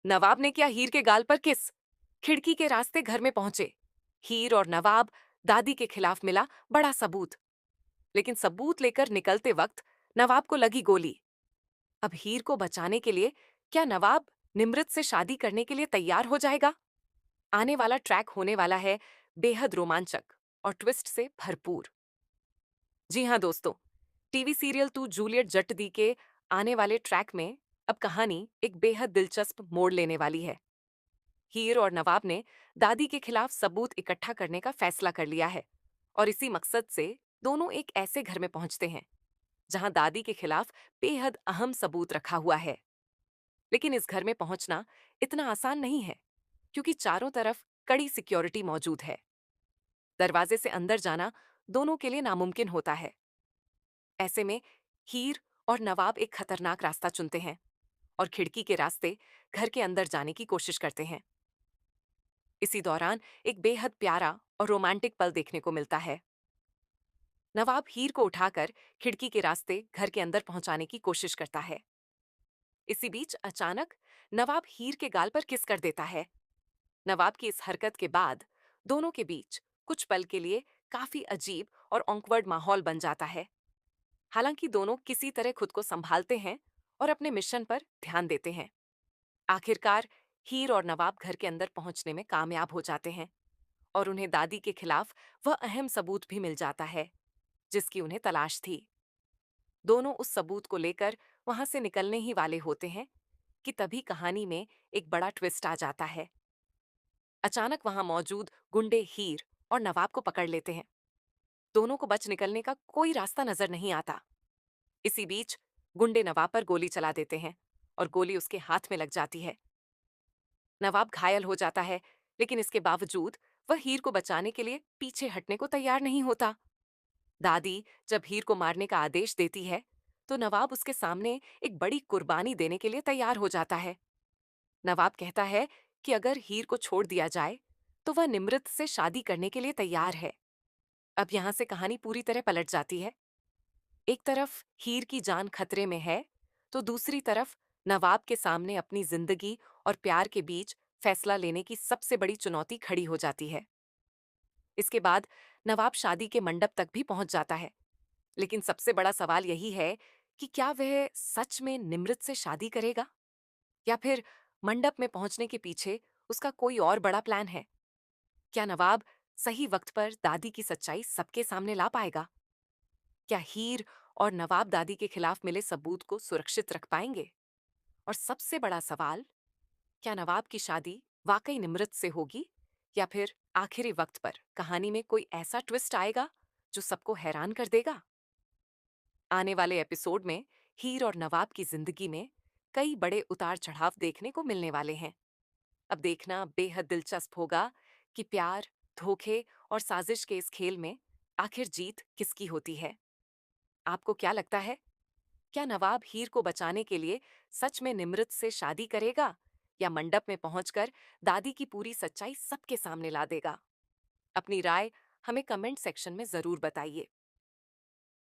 नवाब ने किया हीर के गाल पर किस। खिड़की के रास्ते घर में पहुंचे। हीर और नवाब दादी के खिलाफ मिला बड़ा सबूत। लेकिन सबूत लेकर निकलते वक्त नवाब को लगी गोली। अब हीर को बचाने के लिए क्या नवाब निमृत से शादी करने के लिए तैयार हो जाएगा? आने वाला ट्रैक होने वाला है बेहद रोमांचक और ट्विस्ट से भरपूर। जी हाँ दोस्तों, टीवी सीरियल तू जूलियट जट दी के आने वाले ट्रैक में अब कहानी एक बेहद दिलचस्प मोड़ लेने वाली है। हीर और नवाब ने दादी के खिलाफ सबूत इकट्ठा करने का फैसला कर लिया है और इसी मकसद से दोनों एक ऐसे घर में पहुंचते हैं जहां दादी के खिलाफ बेहद अहम सबूत रखा हुआ है। लेकिन इस घर में पहुंचना इतना आसान नहीं है, क्योंकि चारों तरफ कड़ी सिक्योरिटी मौजूद है। दरवाजे से अंदर जाना दोनों के लिए नामुमकिन होता है। ऐसे में हीर और नवाब एक खतरनाक रास्ता चुनते हैं और खिड़की के रास्ते घर के अंदर जाने की कोशिश करते हैं। इसी दौरान एक बेहद प्यारा और रोमांटिक पल देखने को मिलता है। नवाब हीर को उठाकर खिड़की के रास्ते घर के अंदर पहुंचाने की कोशिश करता है। इसी बीच अचानक नवाब हीर के गाल पर किस कर देता है। नवाब की इस हरकत के बाद दोनों के बीच कुछ पल के लिए काफी अजीब और ऑकवर्ड माहौल बन जाता है। हालांकि दोनों किसी तरह खुद को संभालते हैं और अपने मिशन पर ध्यान देते हैं। आखिरकार हीर और नवाब घर के अंदर पहुंचने में कामयाब हो जाते हैं और उन्हें दादी के खिलाफ वह अहम सबूत भी मिल जाता है जिसकी उन्हें तलाश थी। दोनों उस सबूत को लेकर वहां से निकलने ही वाले होते हैं कि तभी कहानी में एक बड़ा ट्विस्ट आ जाता है। अचानक वहां मौजूद गुंडे हीर और नवाब को पकड़ लेते हैं। दोनों को बच निकलने का कोई रास्ता नजर नहीं आता। इसी बीच गुंडे नवाब पर गोली चला देते हैं और गोली उसके हाथ में लग जाती है। नवाब घायल हो जाता है, लेकिन इसके बावजूद वह हीर को बचाने के लिए पीछे हटने को तैयार नहीं होता। दादी जब हीर को मारने का आदेश देती है, तो नवाब उसके सामने एक बड़ी कुर्बानी देने के लिए तैयार हो जाता है। नवाब कहता है कि अगर हीर को छोड़ दिया जाए, तो वह निमृत से शादी करने के लिए तैयार है। अब यहाँ से कहानी पूरी तरह पलट जाती है। एक तरफ हीर की जान खतरे में है, तो दूसरी तरफ नवाब के सामने अपनी जिंदगी और प्यार के बीच फैसला लेने की सबसे बड़ी चुनौती खड़ी हो जाती है। इसके बाद नवाब शादी के मंडप तक भी पहुंच जाता है, लेकिन सबसे बड़ा सवाल यही है कि क्या वह सच में निमृत से शादी करेगा, या फिर मंडप में पहुंचने के पीछे उसका कोई और बड़ा प्लान है। क्या नवाब सही वक्त पर दादी की सच्चाई सबके सामने ला पाएगा? क्या हीर और नवाब दादी के खिलाफ मिले सबूत को सुरक्षित रख पाएंगे? और सबसे बड़ा सवाल, क्या नवाब की शादी वाकई निमृत से होगी, या फिर आखिरी वक्त पर कहानी में कोई ऐसा ट्विस्ट आएगा जो सबको हैरान कर देगा? आने वाले एपिसोड में हीर और नवाब की जिंदगी में कई बड़े उतार चढ़ाव देखने को मिलने वाले हैं। अब देखना बेहद दिलचस्प होगा कि प्यार, धोखे और साजिश के इस खेल में आखिर जीत किसकी होती है। आपको क्या लगता है? क्या नवाब हीर को बचाने के लिए सच में निमृत से शादी करेगा, या मंडप में पहुंचकर दादी की पूरी सच्चाई सबके सामने ला देगा? अपनी राय हमें कमेंट सेक्शन में जरूर बताइए।